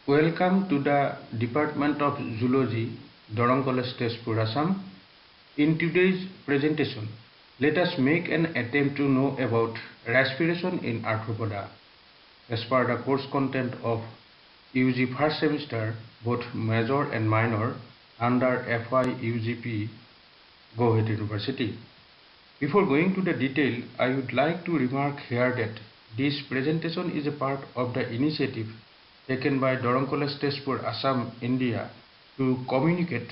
Welcome to the Department of Zoology, Darrang College, Tezpur, Assam. In today's presentation, let us make an attempt to know about respiration in Arthropoda. As per the course content of UG first semester, both major and minor, under FY UGP, Guwahati University. Before going to the detail, I would like to remark here that this presentation is a part of the initiative taken by Darrang College Tezpur, Assam, India to communicate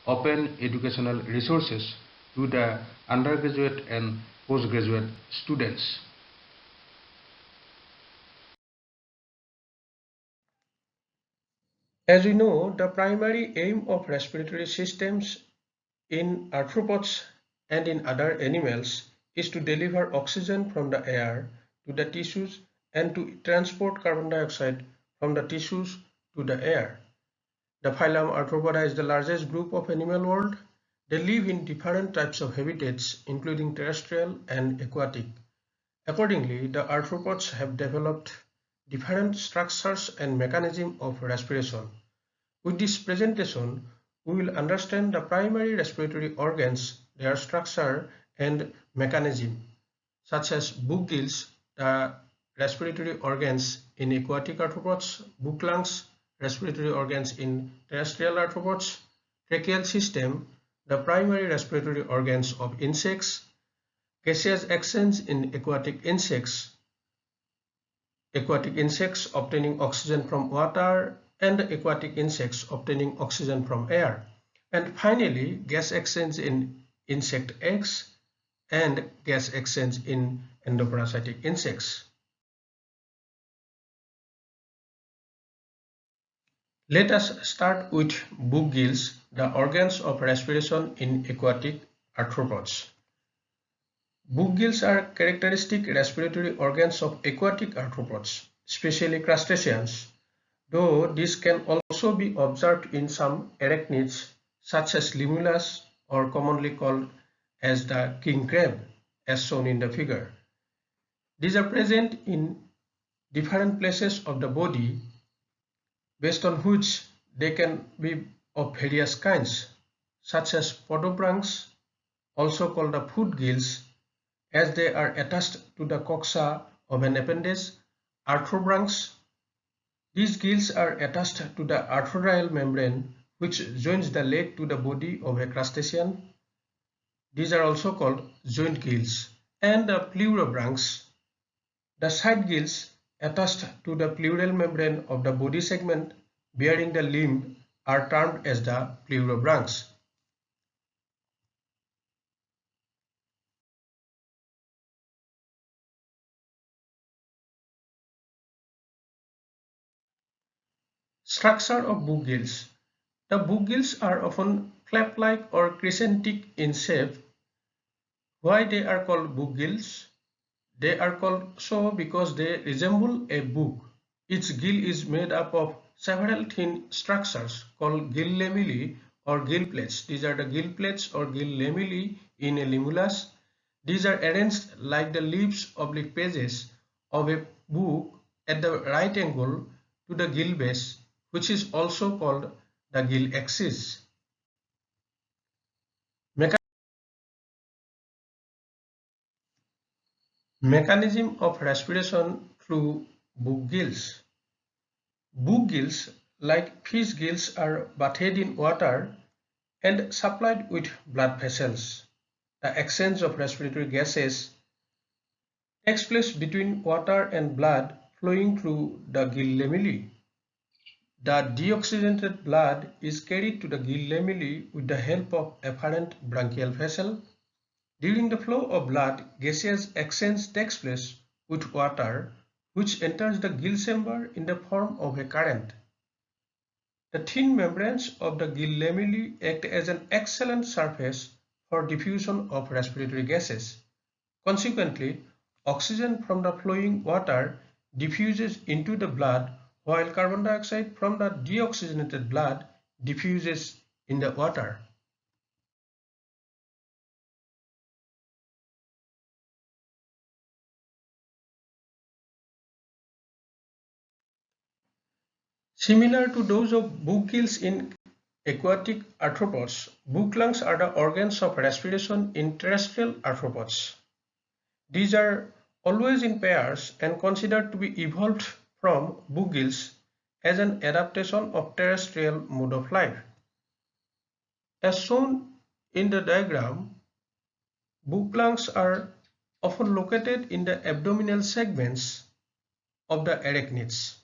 open educational resources to the undergraduate and postgraduate students. As we know, the primary aim of respiratory systems in arthropods and in other animals is to deliver oxygen from the air to the tissues and to transport carbon dioxide from the tissues to the air. The phylum Arthropoda is the largest group of animal world. They live in different types of habitats, including terrestrial and aquatic. Accordingly, the arthropods have developed different structures and mechanism of respiration. With this presentation, we will understand the primary respiratory organs, their structure and mechanism, such as book gills, the respiratory organs in aquatic arthropods, book lungs, respiratory organs in terrestrial arthropods, tracheal system, the primary respiratory organs of insects, gaseous exchange in aquatic insects obtaining oxygen from water, and aquatic insects obtaining oxygen from air. And finally, gas exchange in insect eggs and gas exchange in endoparasitic insects. Let us start with book gills, the organs of respiration in aquatic arthropods. Book gills are characteristic respiratory organs of aquatic arthropods, especially crustaceans, though this can also be observed in some arachnids such as limulus, or commonly called as the king crab, as shown in the figure. These are present in different places of the body, based on which they can be of various kinds, such as podobranchs, also called the foot gills, as they are attached to the coxa of an appendage. Arthrobranchs. These gills are attached to the arthrodial membrane which joins the leg to the body of a crustacean. These are also called joint gills. And the pleurobranchs. The side gills attached to the pleural membrane of the body segment bearing the limb are termed as the pleurobranchs. Structure of book gills. The book gills are often flap-like or crescentic in shape. Why they are called book gills? They are called so because they resemble a book. Each gill is made up of several thin structures called gill lamellae or gill plates. These are the gill plates or gill lamellae in a limulus. These are arranged like the leaves oblique pages of a book at the right angle to the gill base, which is also called the gill axis. Mechanism of respiration through book gills. Book gills, like fish gills, are bathed in water and supplied with blood vessels. The exchange of respiratory gases takes place between water and blood flowing through the gill lamellae. The deoxygenated blood is carried to the gill lamellae with the help of afferent branchial vessel. During the flow of blood, gaseous exchange takes place with water, which enters the gill chamber in the form of a current. The thin membranes of the gill lamellae act as an excellent surface for diffusion of respiratory gases. Consequently, oxygen from the flowing water diffuses into the blood, while carbon dioxide from the deoxygenated blood diffuses in the water. Similar to those of book gills in aquatic arthropods, book lungs are the organs of respiration in terrestrial arthropods. These are always in pairs and considered to be evolved from book gills as an adaptation of terrestrial mode of life. As shown in the diagram, book lungs are often located in the abdominal segments of the arachnids.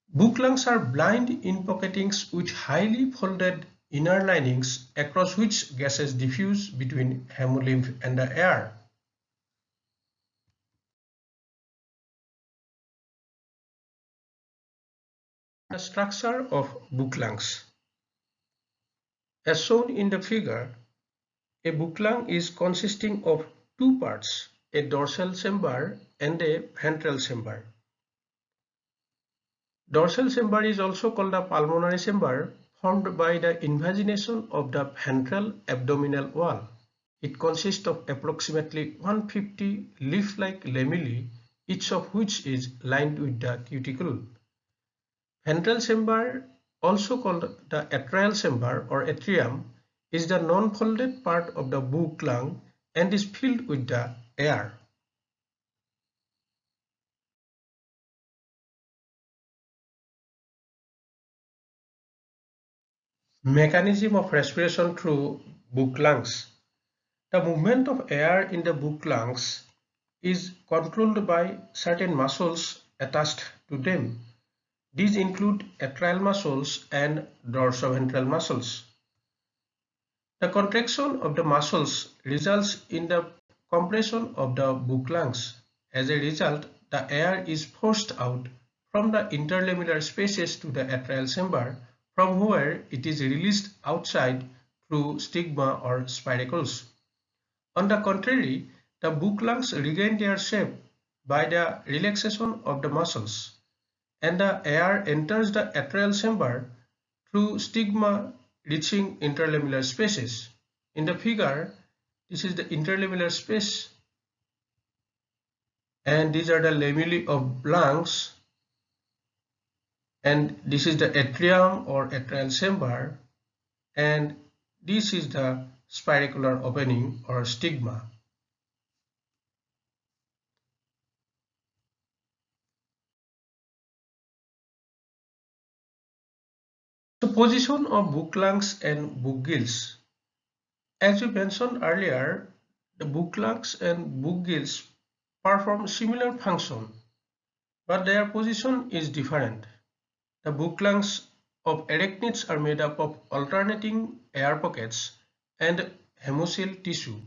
Book lungs are blind in pocketings with highly folded inner linings across which gases diffuse between hemolymph and the air. The structure of book lungs. As shown in the figure, a book lung is consisting of two parts, a dorsal chamber and a ventral chamber. Dorsal chamber is also called the pulmonary chamber, formed by the invagination of the ventral abdominal wall. It consists of approximately 150 leaf-like lamellae, each of which is lined with the cuticle. Ventral chamber, also called the atrial chamber or atrium, is the non-folded part of the book lung and is filled with the air. Mechanism of respiration through book lungs. The movement of air in the book lungs is controlled by certain muscles attached to them. These include atrial muscles and dorsoventral muscles. The contraction of the muscles results in the compression of the book lungs. As a result, the air is forced out from the interlamellar spaces to the atrial chamber, from where it is released outside through stigma or spiracles. On the contrary, the book lungs regain their shape by the relaxation of the muscles, and the air enters the atrial chamber through stigma reaching interlamellar spaces. In the figure, this is the interlamellar space, and these are the lamellae of lungs, and this is the atrium or atrial chamber, and this is the spiracular opening or stigma. The position of book lungs and book gills. As we mentioned earlier, the book lungs and book gills perform similar function, but their position is different. The book lungs of arachnids are made up of alternating air pockets and hemocoel tissue,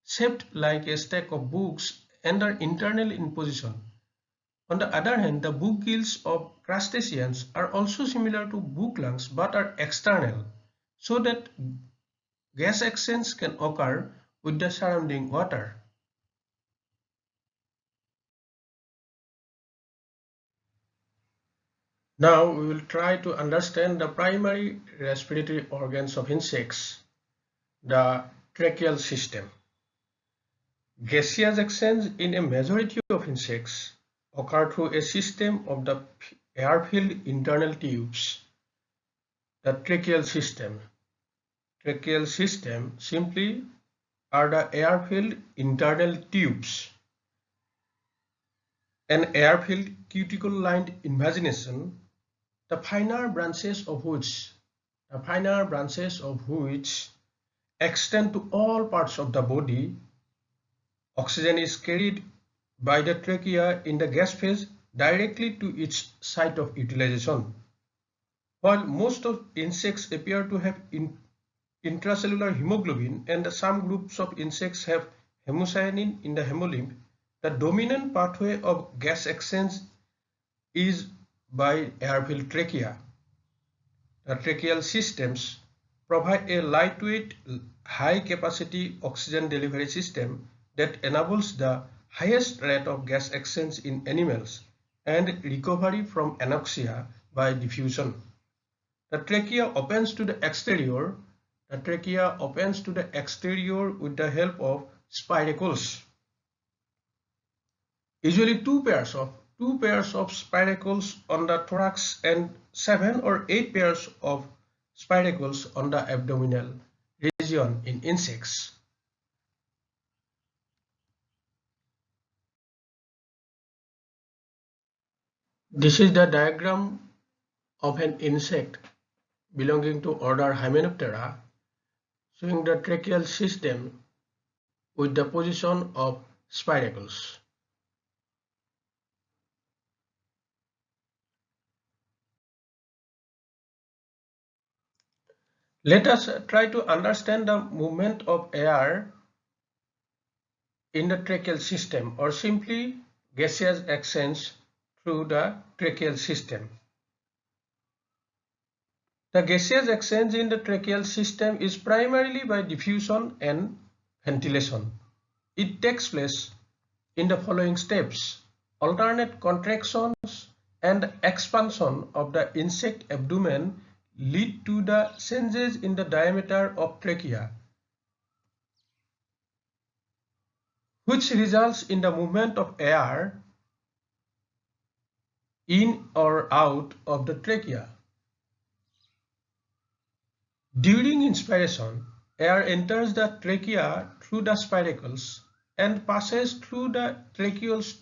shaped like a stack of books and are internal in position. On the other hand, the book gills of crustaceans are also similar to book lungs but are external, so that gas exchange can occur with the surrounding water. Now we will try to understand the primary respiratory organs of insects, the tracheal system. Gaseous exchange in a majority of insects occur through a system of the air-filled internal tubes. The tracheal system. Tracheal system simply are the air-filled internal tubes. An air-filled cuticle-lined invagination, the finer branches of which extend to all parts of the body. Oxygen is carried by the trachea in the gas phase directly to its site of utilization. While most of insects appear to have intracellular hemoglobin and some groups of insects have hemocyanin in the hemolymph, the dominant pathway of gas exchange is by air-filled trachea. The tracheal systems provide a lightweight, high-capacity oxygen delivery system that enables the highest rate of gas exchange in animals and recovery from anoxia by diffusion. The trachea opens to the exterior. The trachea opens to the exterior with the help of spiracles. Usually two pairs of 2 pairs of spiracles on the thorax and 7 or 8 pairs of spiracles on the abdominal region in insects. This is the diagram of an insect belonging to order Hymenoptera, showing the tracheal system with the position of spiracles. Let us try to understand the movement of air in the tracheal system, or simply gaseous exchange through the tracheal system. The gaseous exchange in the tracheal system is primarily by diffusion and ventilation. It takes place in the following steps: alternate contractions and expansion of the insect abdomen lead to the changes in the diameter of trachea, which results in the movement of air in or out of the trachea. During inspiration, air enters the trachea through the spiracles and passes through the tracheoles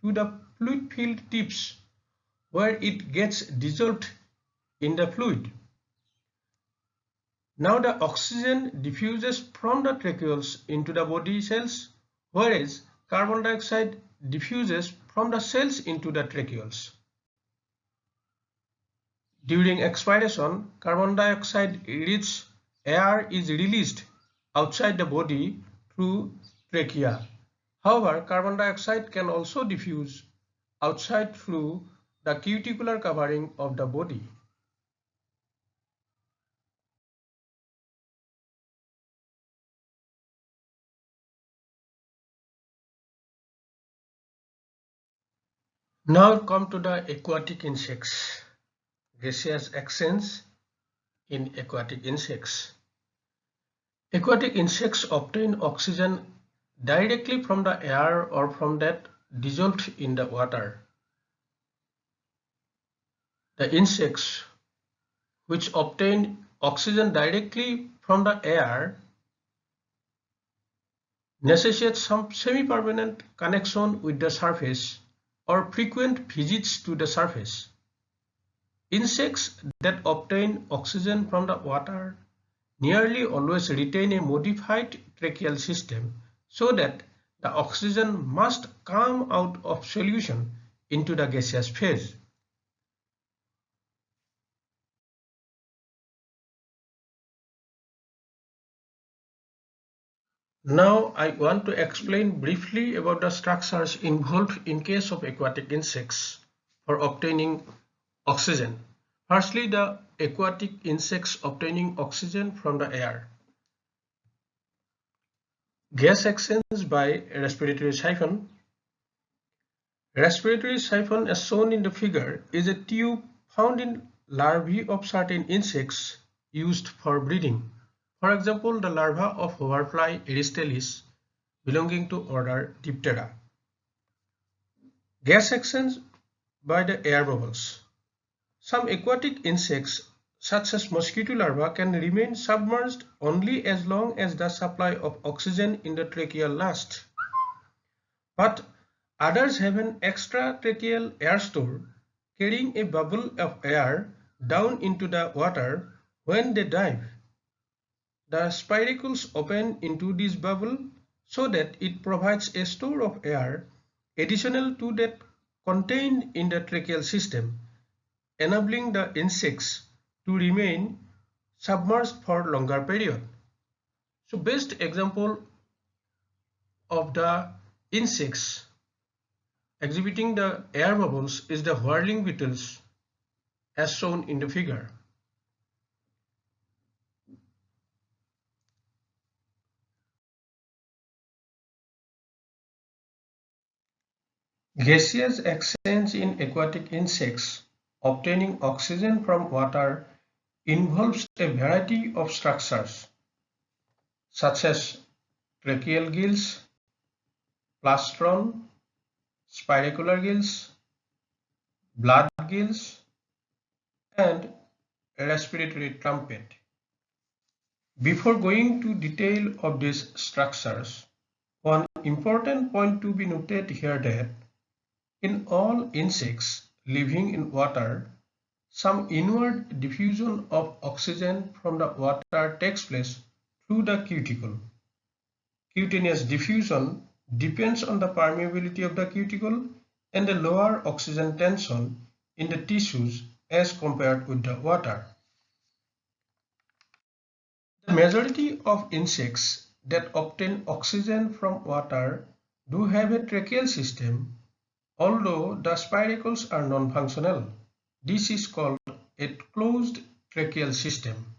to the fluid-filled tips, where it gets dissolved in the fluid. Now the oxygen diffuses from the tracheoles into the body cells, whereas carbon dioxide diffuses from the cells into the tracheoles. During expiration, carbon dioxide-rich air is released outside the body through trachea. However, carbon dioxide can also diffuse outside through the cuticular covering of the body. Now come to the aquatic insects. Gaseous exchange in aquatic insects. Aquatic insects obtain oxygen directly from the air or from that dissolved in the water. The insects which obtain oxygen directly from the air necessitate some semi-permanent connection with the surface or frequent visits to the surface. Insects that obtain oxygen from the water nearly always retain a modified tracheal system, so that the oxygen must come out of solution into the gaseous phase. Now I want to explain briefly about the structures involved in case of aquatic insects for obtaining oxygen. Firstly, the aquatic insects obtaining oxygen from the air. Gas exchange by respiratory siphon. Respiratory siphon, as shown in the figure, is a tube found in larvae of certain insects used for breeding. For example, the larva of hoverfly eristalis belonging to order Diptera. Gas exchange by the air bubbles. Some aquatic insects, such as mosquito larvae, can remain submerged only as long as the supply of oxygen in the trachea lasts. But others have an extra tracheal air store, carrying a bubble of air down into the water when they dive. The spiracles open into this bubble so that it provides a store of air additional to that contained in the tracheal system, enabling the insects to remain submerged for longer period. So best example of the insects exhibiting the air bubbles is the whirling beetles, as shown in the figure. Gaseous exchange in aquatic insects obtaining oxygen from water involves a variety of structures such as tracheal gills, plastron, spiracular gills, blood gills, and respiratory trumpet. Before going to detail of these structures, one important point to be noted here that in all insects living in water, some inward diffusion of oxygen from the water takes place through the cuticle. Cutaneous diffusion depends on the permeability of the cuticle and the lower oxygen tension in the tissues as compared with the water. The majority of insects that obtain oxygen from water do have a tracheal system, although the spiracles are non-functional. This is called a closed tracheal system.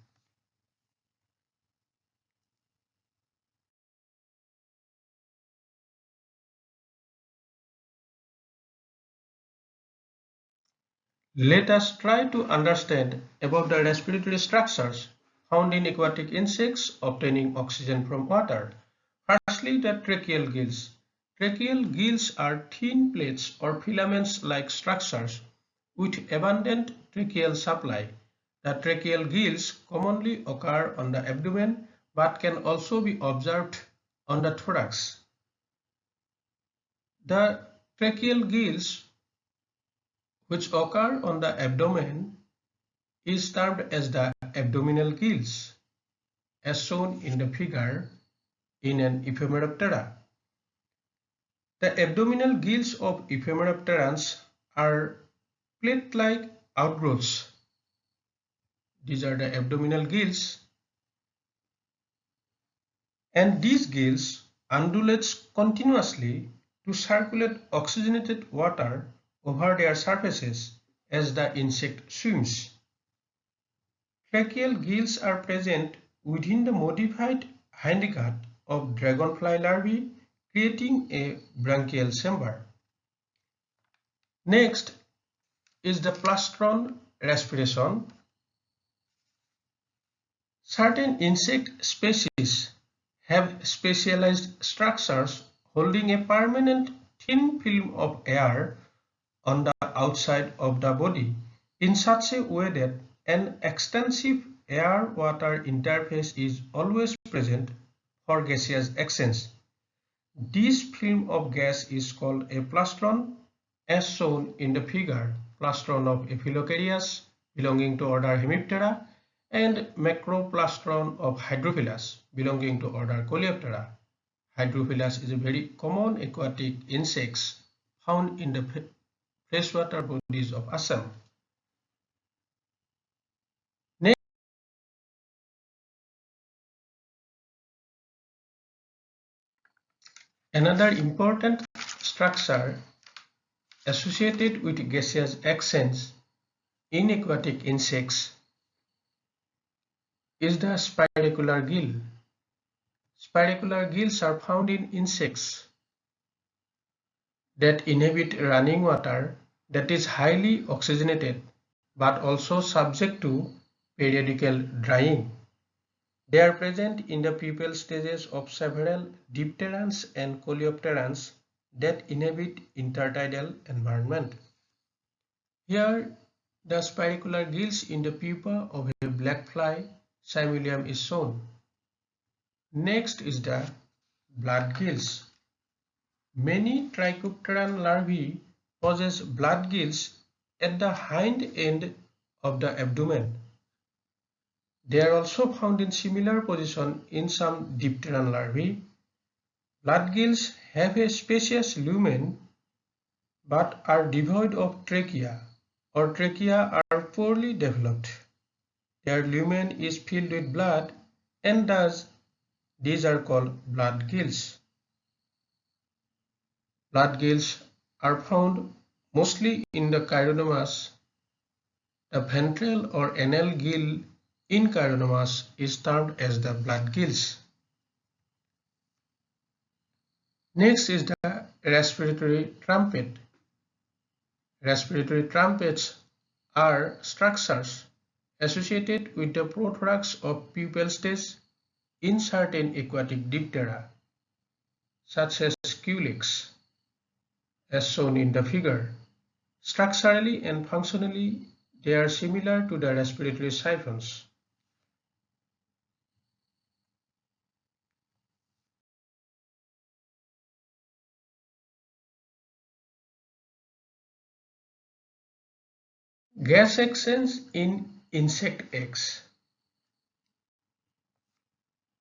Let us try to understand about the respiratory structures found in aquatic insects obtaining oxygen from water. Firstly, the tracheal gills. Tracheal gills are thin plates or filaments-like structures with abundant tracheal supply. The tracheal gills commonly occur on the abdomen but can also be observed on the thorax. The tracheal gills which occur on the abdomen is termed as the abdominal gills, as shown in the figure in an Ephemeroptera. The abdominal gills of Ephemeropterans are plate-like outgrowths. These are the abdominal gills, and these gills undulates continuously to circulate oxygenated water over their surfaces as the insect swims. Tracheal gills are present within the modified hindgut of dragonfly larvae, creating a branchial chamber. Next is the plastron respiration. Certain insect species have specialized structures holding a permanent thin film of air on the outside of the body in such a way that an extensive air-water interface is always present for gaseous exchange. This film of gas is called a plastron, as shown in the figure. Plastron of Aphilocherias belonging to order Hemiptera and macroplastron of Hydrophilus belonging to order Coleoptera. Hydrophilus is a very common aquatic insect found in the freshwater bodies of Assam. Next, another important structure associated with gaseous exchange in aquatic insects is the spiracular gill. Spiracular gills are found in insects that inhabit running water that is highly oxygenated but also subject to periodical drying. They are present in the pupal stages of several dipterans and coleopterans that inhabit intertidal environment. Here, the spiracular gills in the pupa of a black fly Simulium is shown. Next is the blood gills. Many trichopteran larvae possess blood gills at the hind end of the abdomen. They are also found in similar position in some dipteran larvae. Blood gills have a spacious lumen but are devoid of trachea, or trachea are poorly developed. Their lumen is filled with blood and thus these are called blood gills. Blood gills are found mostly in the chironomas. The ventral or anal gill in chironomas is termed as the blood gills. Next is the respiratory trumpet. Respiratory trumpets are structures associated with the prothorax of pupal stage in certain aquatic diptera, such as culex, as shown in the figure. Structurally and functionally, they are similar to the respiratory siphons. Gas exchange in insect eggs.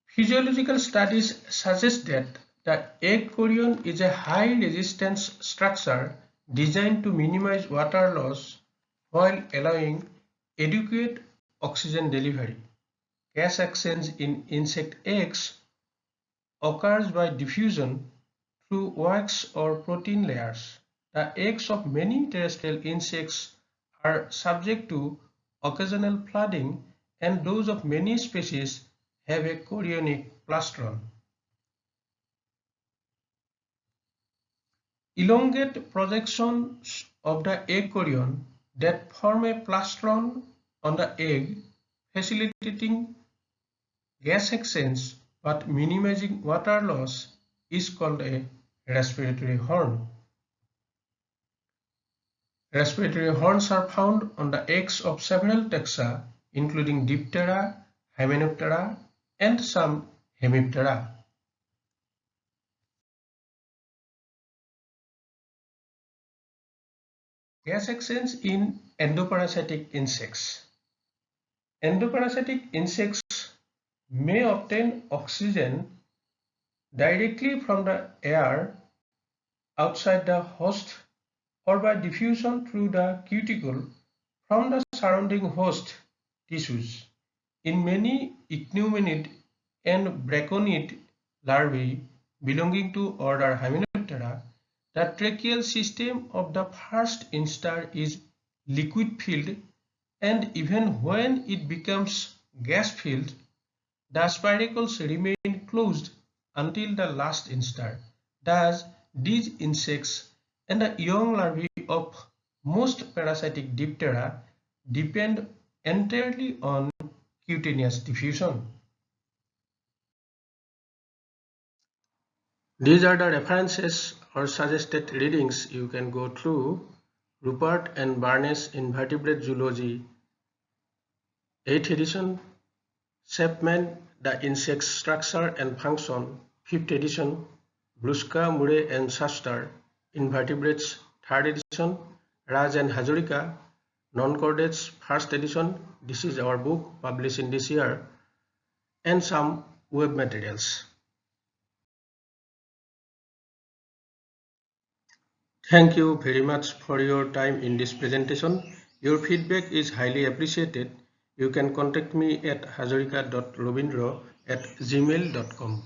Physiological studies suggest that the egg chorion is a high-resistance structure designed to minimize water loss while allowing adequate oxygen delivery. Gas exchange in insect eggs occurs by diffusion through wax or protein layers. The eggs of many terrestrial insects are subject to occasional flooding, and those of many species have a chorionic plastron. Elongate projections of the egg chorion that form a plastron on the egg, facilitating gas exchange but minimizing water loss, is called a respiratory horn. Respiratory horns are found on the eggs of several taxa, including Diptera, Hymenoptera, and some Hemiptera. Gas exchange in endoparasitic insects. Endoparasitic insects may obtain oxygen directly from the air outside the host or by diffusion through the cuticle from the surrounding host tissues. In many ichneumoniid and braconid larvae belonging to order Hymenoptera, the tracheal system of the first instar is liquid-filled, and even when it becomes gas-filled, the spiracles remain closed until the last instar. Thus, these insects and the young larvae of most parasitic Diptera depend entirely on cutaneous diffusion. These are the references or suggested readings you can go through. Rupert and Barnes Invertebrate Zoology, 8th edition. Chapman, The Insect's Structure and Function, 5th edition. Bluska, Murray and Shuster, Invertebrates, 3rd edition. Raj and Hazarika, Non-Chordates, 1st edition. This is our book published in this year. And some web materials. Thank you very much for your time in this presentation. Your feedback is highly appreciated. You can contact me at hazarika.rabindra@gmail.com.